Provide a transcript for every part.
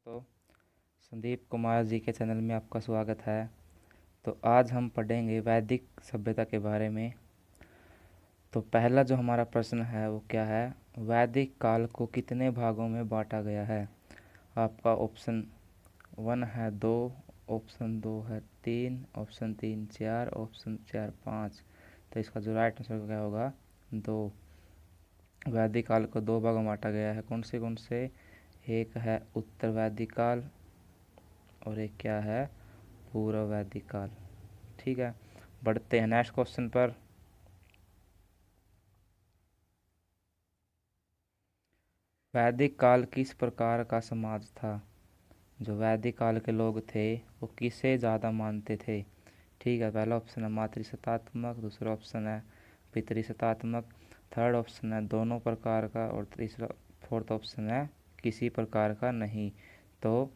दोस्तों, संदीप कुमार जी के चैनल में आपका स्वागत है। तो आज हम पढ़ेंगे वैदिक सभ्यता के बारे में। तो पहला जो हमारा प्रश्न है वो क्या है? वैदिक काल को कितने भागों में बांटा गया है? आपका ऑप्शन 1 है 2, ऑप्शन 2 है 3, ऑप्शन 3 4, ऑप्शन 4 5। तो इसका जो राइट आंसर क्या होगा? 2। वैदिक काल को दो भागों में बांटा गया है। कौन से? एक है उत्तर वैदिक काल और एक क्या है? पूर्व वैदिक काल। ठीक है, बढ़ते हैं नेक्स्ट क्वेश्चन पर। वैदिक काल किस प्रकार का समाज था? जो वैदिक काल के लोग थे वो किसे ज़्यादा मानते थे? ठीक है, पहला ऑप्शन है मातृसत्तात्मक, दूसरा ऑप्शन है पितृसत्तात्मक, थर्ड ऑप्शन है दोनों प्रकार का और तीसरा फोर्थ ऑप्शन है किसी प्रकार का नहीं। तो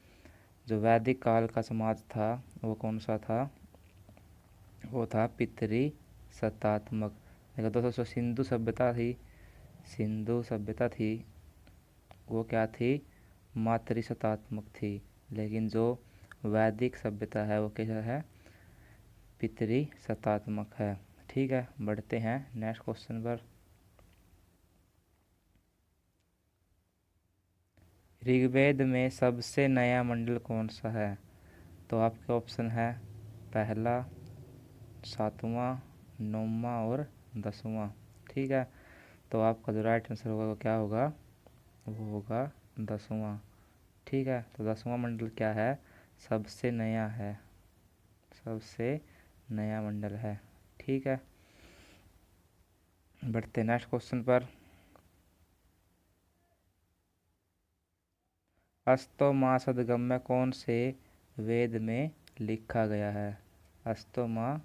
जो वैदिक काल का समाज था वो कौन सा था? वो था पितृसत्तात्मक। देखो दोस्तों, सिंधु सभ्यता थी वो क्या थी? मातृसत्तात्मक थी। लेकिन जो वैदिक सभ्यता है वो कैसा है? पितृसत्तात्मक है। ठीक है, बढ़ते हैं नेक्स्ट क्वेश्चन पर। ऋग्वेद में सबसे नया मंडल कौन सा है? तो आपके ऑप्शन है पहला, सातवां, नौवां और 10वां। ठीक है, तो आपका जो राइट आंसर होगा वो क्या होगा? वो होगा 10वां। ठीक है, तो 10वां मंडल क्या है? सबसे नया है, सबसे नया मंडल है। ठीक है, बढ़ते नेक्स्ट क्वेश्चन पर। अस्तोमा सदगम्य कौन से वेद में लिखा गया है? अस्तोमा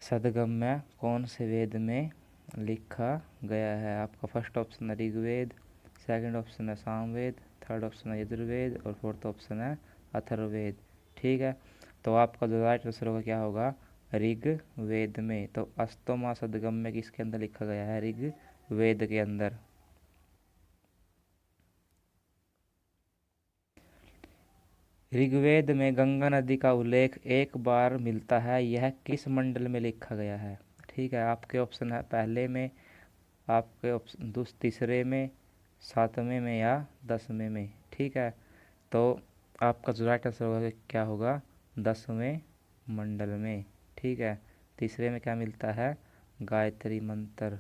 सदगम्य कौन से वेद में लिखा गया है? आपका फर्स्ट ऑप्शन है ऋग्वेद, सेकंड ऑप्शन है सामवेद, थर्ड ऑप्शन है यजुर्वेद और फोर्थ ऑप्शन है अथर्ववेद। ठीक है, तो आपका जो राइट आंसर होगा क्या होगा? ऋग्वेद में। तो अस्तोमा सदगम्य किसके अंदर लिखा गया है? ऋग्वेद के अंदर। ऋग्वेद में गंगा नदी का उल्लेख एक बार मिलता है, यह किस मंडल में लिखा गया है? ठीक है, आपके ऑप्शन है पहले में, आपके ऑप्शन तीसरे में, सातवें में या 10वें में। ठीक है, तो आपका जो राइट आंसर होगा क्या होगा? 10वें मंडल में। ठीक है, तीसरे में क्या मिलता है? गायत्री मंत्र।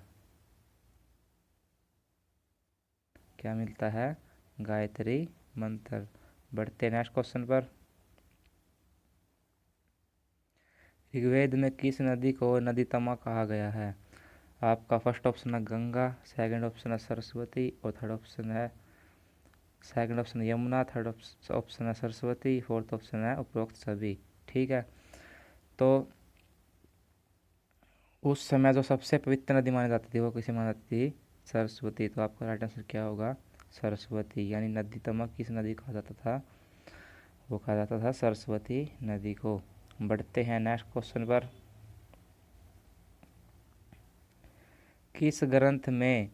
क्या मिलता है? गायत्री मंत्र। बढ़ते नेक्स्ट क्वेश्चन पर। ऋग्वेद में किस नदी को नदीतमा कहा गया है? आपका फर्स्ट ऑप्शन है गंगा, सेकंड ऑप्शन है सरस्वती और थर्ड ऑप्शन है यमुना, थर्ड ऑप्शन है सरस्वती, फोर्थ ऑप्शन है उपरोक्त सभी। ठीक है, तो उस समय जो सबसे पवित्र नदी मानी जाती थी वो किसे मानी जाती थी? सरस्वती। तो आपका राइट आंसर क्या होगा? सरस्वती। यानी नदीतमा किस नदी को कहा जाता था? वो कहा जाता था सरस्वती नदी को। बढ़ते हैं नेक्स्ट क्वेश्चन पर। किस ग्रंथ में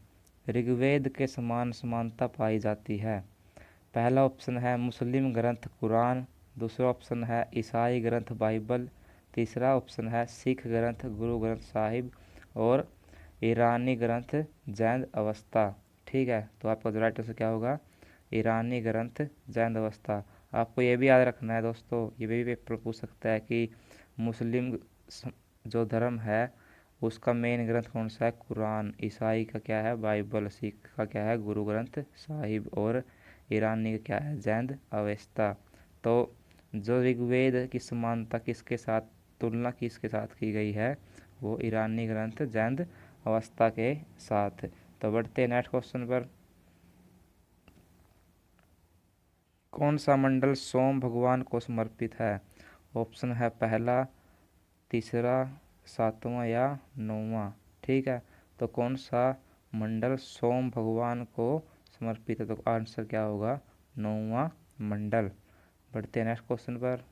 ऋग्वेद के समान समानता पाई जाती है? पहला ऑप्शन है मुस्लिम ग्रंथ कुरान, दूसरा ऑप्शन है ईसाई ग्रंथ बाइबल, तीसरा ऑप्शन है सिख ग्रंथ गुरु ग्रंथ साहिब और ईरानी ग्रंथ जैन अवस्था। ठीक है, तो आपका जो राइट आंसर क्या होगा? ईरानी ग्रंथ जैन अवस्था। आपको ये भी याद रखना है दोस्तों, ये भी पेपर पूछ सकता है कि मुस्लिम जो धर्म है उसका मेन ग्रंथ कौन सा है? कुरान। ईसाई का क्या है? बाइबल। सिख का क्या है? गुरु ग्रंथ साहिब और ईरानी का क्या है? जैन अवेस्ता। तो जो ऋग्वेद की समानता किसके साथ, तुलना किसके साथ की गई है? वो ईरानी ग्रंथ जैन अवस्था के साथ। तो बढ़ते हैं नेक्स्ट क्वेश्चन पर। कौन सा मंडल सोम भगवान को समर्पित है? ऑप्शन है पहला, तीसरा, सातवां या 9वां। ठीक है, तो कौन सा मंडल सोम भगवान को समर्पित है? तो आंसर क्या होगा? 9वां मंडल। बढ़ते हैं नेक्स्ट क्वेश्चन पर।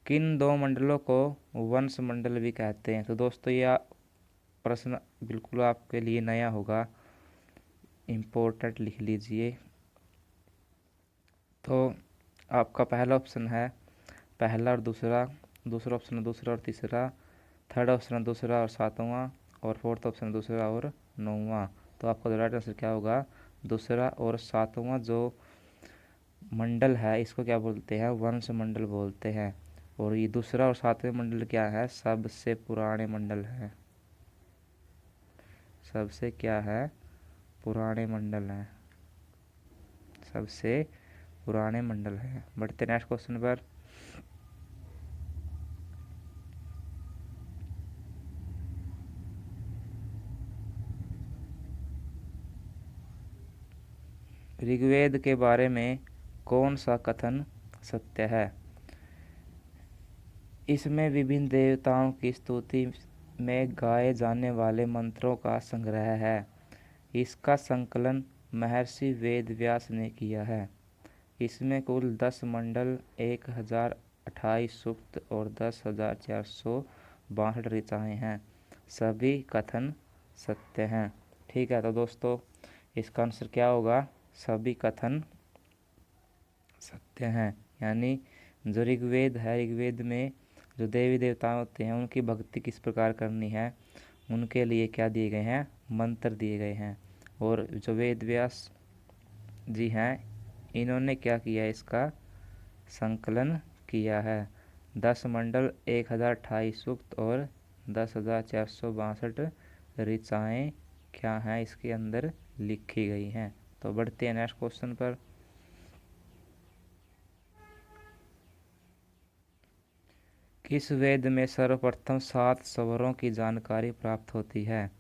किन दो मंडलों को वंश मंडल भी कहते हैं? तो दोस्तों यह प्रश्न बिल्कुल आपके लिए नया होगा। इम्पोर्टेंट लिख लीजिए। तो आपका पहला ऑप्शन है पहला और दूसरा, दूसरा ऑप्शन है दूसरा और तीसरा, थर्ड ऑप्शन है दूसरा और सातवां, और फोर्थ ऑप्शन है दूसरा और नौवां। तो आपका जो राइट आंसर क्या होगा, दूसरा और सातवां जो मंडल है इसको क्या बोलते हैं, वंश मंडल बोलते हैं। और ये दूसरा और सातवें मंडल क्या है, सबसे पुराने मंडल हैं, सबसे क्या है, पुराने मंडल हैं, सबसे पुराने मंडल हैं। बढ़ते नेक्स्ट क्वेश्चन पर। ऋग्वेद के बारे में कौन सा कथन सत्य है। इसमें विभिन्न देवताओं की स्तुति में गाए जाने वाले मंत्रों का संग्रह है। इसका संकलन महर्षि वेद व्यास ने किया है। इसमें कुल 10 मंडल, 1028 सूक्त और 10,462 ऋचाएँ हैं। सभी कथन सत्य हैं। ठीक है, तो दोस्तों इसका आंसर क्या होगा, सभी कथन सत्य हैं। यानी जो ऋग्वेद है, ऋग्वेद में जो देवी देवता होते हैं उनकी भक्ति किस प्रकार करनी है, उनके लिए क्या दिए गए हैं, मंत्र दिए गए हैं। और जो वेद व्यास जी हैं इन्होंने क्या किया, इसका संकलन किया है। 10 मंडल, 1028 सूक्त और 10,462 ऋचाएँ क्या हैं इसके अंदर लिखी गई हैं। तो बढ़ते हैं नेक्स्ट क्वेश्चन पर। किस वेद में सर्वप्रथम 7 स्वरों की जानकारी प्राप्त होती है।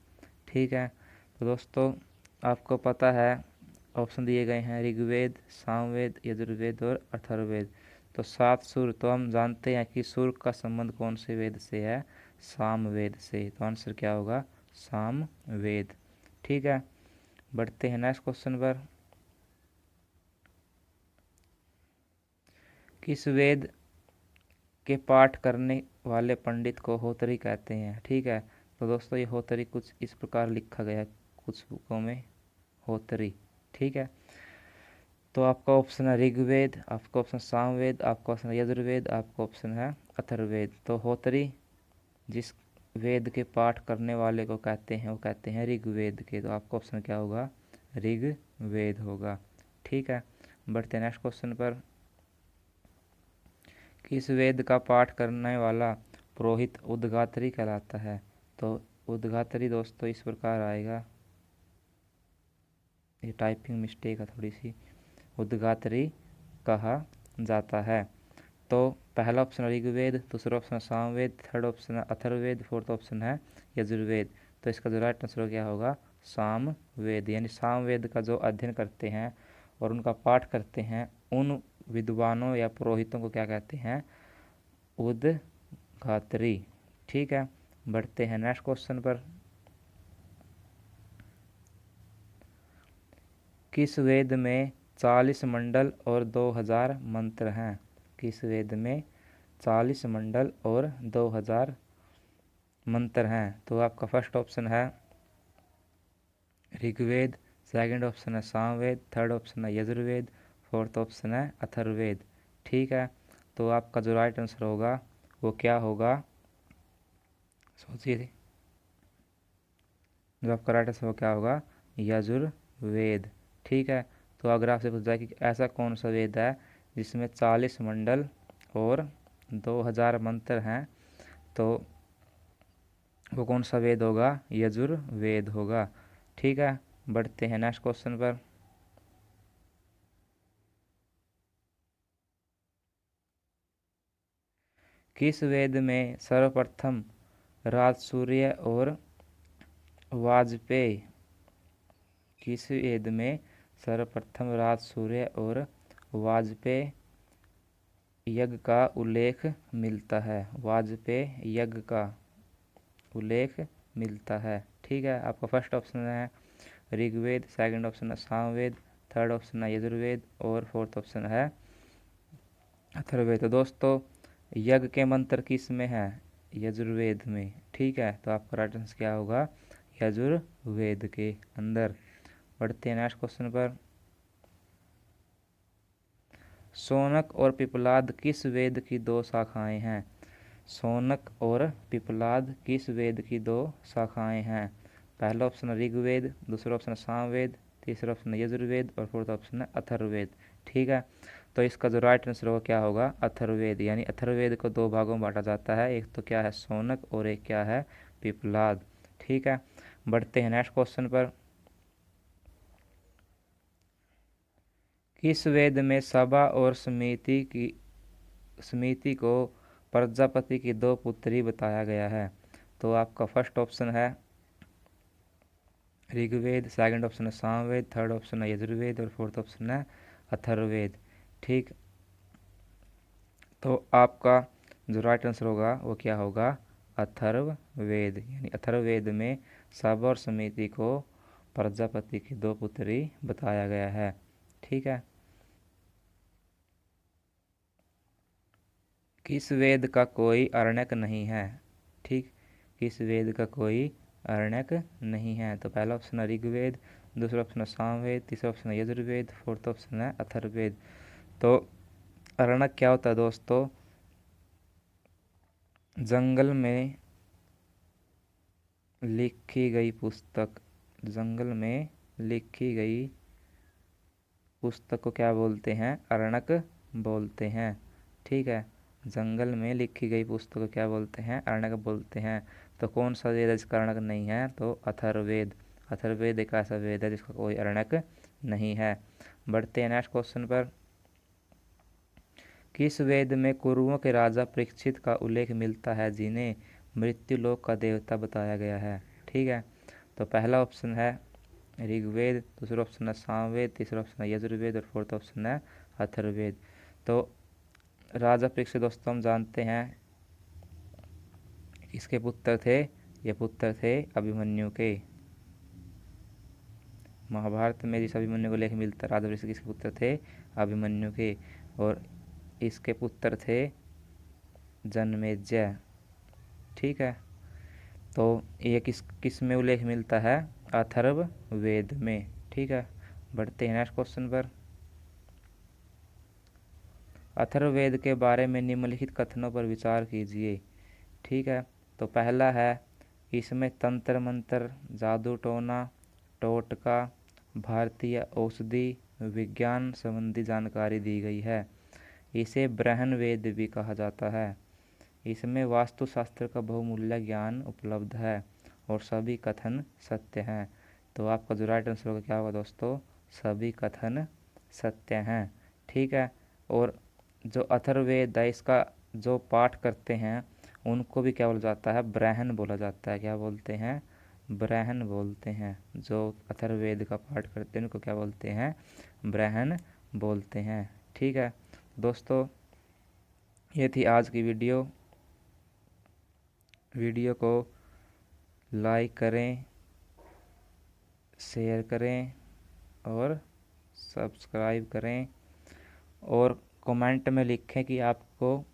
ठीक है, तो दोस्तों आपको पता है ऑप्शन दिए गए हैं ऋग्वेद, सामवेद, यजुर्वेद और अथर्ववेद। तो 7 सुर, तो हम जानते हैं कि सुर का संबंध कौन से वेद से है, सामवेद से। तो आंसर क्या होगा, सामवेद। ठीक है, बढ़ते हैं नेक्स्ट क्वेश्चन पर। किस वेद के पाठ करने वाले पंडित को होतरी कहते हैं। ठीक है, तो दोस्तों ये होतरी कुछ इस प्रकार लिखा गया है कुछ बुकों में, होतरी। ठीक है, तो आपका ऑप्शन है ऋग्वेद, आपका ऑप्शन सामवेद, आपका ऑप्शन है यजुर्वेद, आपका ऑप्शन है अथर्ववेद। तो होतरी जिस वेद के पाठ करने वाले को कहते हैं वो कहते हैं ऋग्वेद के। तो आपका ऑप्शन क्या होगा, ऋग्वेद होगा। ठीक है, बढ़ते हैं नेक्स्ट क्वेश्चन पर। किस वेद का पाठ करने वाला पुरोहित उद्गात्री कहलाता है। तो उद्गात्री दोस्तों इस प्रकार आएगा, ये टाइपिंग मिस्टेक है थोड़ी सी, उद्गात्री कहा जाता है। तो पहला ऑप्शन ऋग्वेद, दूसरा ऑप्शन सामवेद, थर्ड ऑप्शन है अथर्ववेद, फोर्थ ऑप्शन है यजुर्वेद। तो इसका जो राइट आंसर क्या होगा, सामवेद। यानी सामवेद का जो अध्ययन करते हैं और उनका पाठ करते हैं उन विद्वानों या पुरोहितों को क्या कहते हैं, उद्गात्री। ठीक है, बढ़ते हैं नेक्स्ट क्वेश्चन पर। किस वेद में 40 मंडल और 2000 मंत्र हैं। किस वेद में 40 मंडल और 2000 मंत्र हैं। तो आपका फर्स्ट ऑप्शन है ऋग्वेद, सेकंड ऑप्शन है सामवेद, थर्ड ऑप्शन है यजुर्वेद, फोर्थ ऑप्शन है अथर्ववेद। ठीक है, तो आपका जो राइट आंसर होगा वो क्या होगा, सोचिए, जो आपका राइट आंसर वो क्या होगा, यजुर्वेद। ठीक है, तो अगर आपसे पूछा जाए कि ऐसा कौन सा वेद है जिसमें 40 मंडल और 2000 मंत्र हैं, तो वो कौन सा वेद होगा, यजुर्वेद होगा। ठीक है, बढ़ते हैं नेक्स्ट क्वेश्चन पर। किस वेद में सर्वप्रथम राजसूय और वाजपेय, किस वेद में सर्वप्रथम राजसूय और वाजपेय यज्ञ का उल्लेख मिलता है, वाजपेय यज्ञ का उल्लेख मिलता है। ठीक है, आपका फर्स्ट ऑप्शन है ऋग्वेद, सेकंड ऑप्शन है सामवेद, थर्ड ऑप्शन है यजुर्वेद और फोर्थ ऑप्शन है अथर्ववेद। तो दोस्तों यज्ञ के मंत्र किस में है, यजुर्वेद में। ठीक है, तो आपका राइट आंसर क्या होगा, यजुर्वेद के अंदर। बढ़ते हैं नेक्स्ट क्वेश्चन पर। शौनक और पिप्पलाद किस वेद की दो शाखाएं हैं? शौनक और पिप्पलाद किस वेद की दो शाखाएं हैं? पहला ऑप्शन है ऋग्वेद, दूसरा ऑप्शन है सामवेद, तीसरा ऑप्शन है यजुर्वेद और फोर्थ ऑप्शन है अथर्ववेद। ठीक है, तो इसका जो राइट आंसर होगा क्या होगा? अथर्ववेद। यानी अथर्ववेद को दो भागों में बांटा जाता है, एक तो क्या है शौनक और एक क्या है पिप्पलाद। ठीक है, बढ़ते हैं नेक्स्ट क्वेश्चन पर। किस वेद में सभा और समिति को प्रजापति की दो पुत्री बताया गया है? तो आपका फर्स्ट ऑप्शन है ऋग्वेद, सेकंड ऑप्शन है सामवेद, थर्ड ऑप्शन है यजुर्वेद और फोर्थ ऑप्शन है अथर्ववेद। ठीक, तो आपका जो राइट आंसर होगा वो क्या होगा? अथर्ववेद। यानी अथर्ववेद में सभा और समिति को प्रजापति की दो पुत्री बताया गया है। ठीक है, किस वेद का कोई अरण्यक नहीं है? ठीक, किस वेद का कोई अरण्यक नहीं है? तो पहला ऑप्शन है ऋग्वेद, दूसरा ऑप्शन है सामवेद, तीसरा ऑप्शन है यजुर्वेद, फोर्थ ऑप्शन है अथर्ववेद। तो अरण्यक क्या होता है दोस्तों? जंगल में लिखी गई पुस्तक, जंगल में लिखी गई पुस्तक को क्या बोलते हैं? अरण्यक बोलते हैं। ठीक है, जंगल में लिखी गई पुस्तक को क्या बोलते हैं? अरण्यक बोलते हैं। तो कौन सा वेद है जिसका अरण्यक नहीं है? तो अथर्ववेद। अथर्ववेद एक ऐसा वेद है जिसका कोई अरण्यक नहीं है। बढ़ते हैं नेक्स्ट क्वेश्चन पर। किस वेद में कुरुओं के राजा परीक्षित का उल्लेख मिलता है जिन्हें मृत्युलोक का देवता बताया गया है? ठीक है, तो पहला ऑप्शन है ऋग्वेद, दूसरा ऑप्शन है सामवेद, तीसरा ऑप्शन है यजुर्वेद और फोर्थ ऑप्शन है अथर्ववेद। तो राजा परीक्षित दोस्तों हम जानते हैं किसके पुत्र थे? ये पुत्र थे अभिमन्यु के। महाभारत में जिस अभिमन्यु को लेख मिलता है राजा परीक्षित किसके पुत्र थे? अभिमन्यु के। और इसके पुत्र थे जन्मेजय। ठीक है, तो ये किस किस में उल्लेख मिलता है? अथर्ववेद में। ठीक है, बढ़ते हैं नेक्स्ट क्वेश्चन पर। अथर्ववेद के बारे में निम्नलिखित कथनों पर विचार कीजिए। ठीक है, तो पहला है इसमें तंत्र मंत्र, जादू टोना, टोटका, भारतीय औषधि विज्ञान संबंधी जानकारी दी गई है। इसे ब्रह्मण वेद भी कहा जाता है। इसमें वास्तुशास्त्र का बहुमूल्य ज्ञान उपलब्ध है और सभी कथन सत्य हैं। तो आपका जो राइट आंसर होगा क्या होगा दोस्तों? सभी कथन सत्य हैं। ठीक है, और जो अथर्ववेद है इसका जो पाठ करते हैं उनको भी क्या बोला जाता है? ब्राह्मण बोला जाता है। क्या बोलते हैं? ब्राह्मण बोलते हैं। जो अथर्ववेद का पाठ करते हैं उनको क्या बोलते हैं? ब्राह्मण बोलते हैं। ठीक है दोस्तों, ये थी आज की वीडियो। वीडियो को लाइक करें, शेयर करें और सब्सक्राइब करें और कमेंट में लिखें कि आपको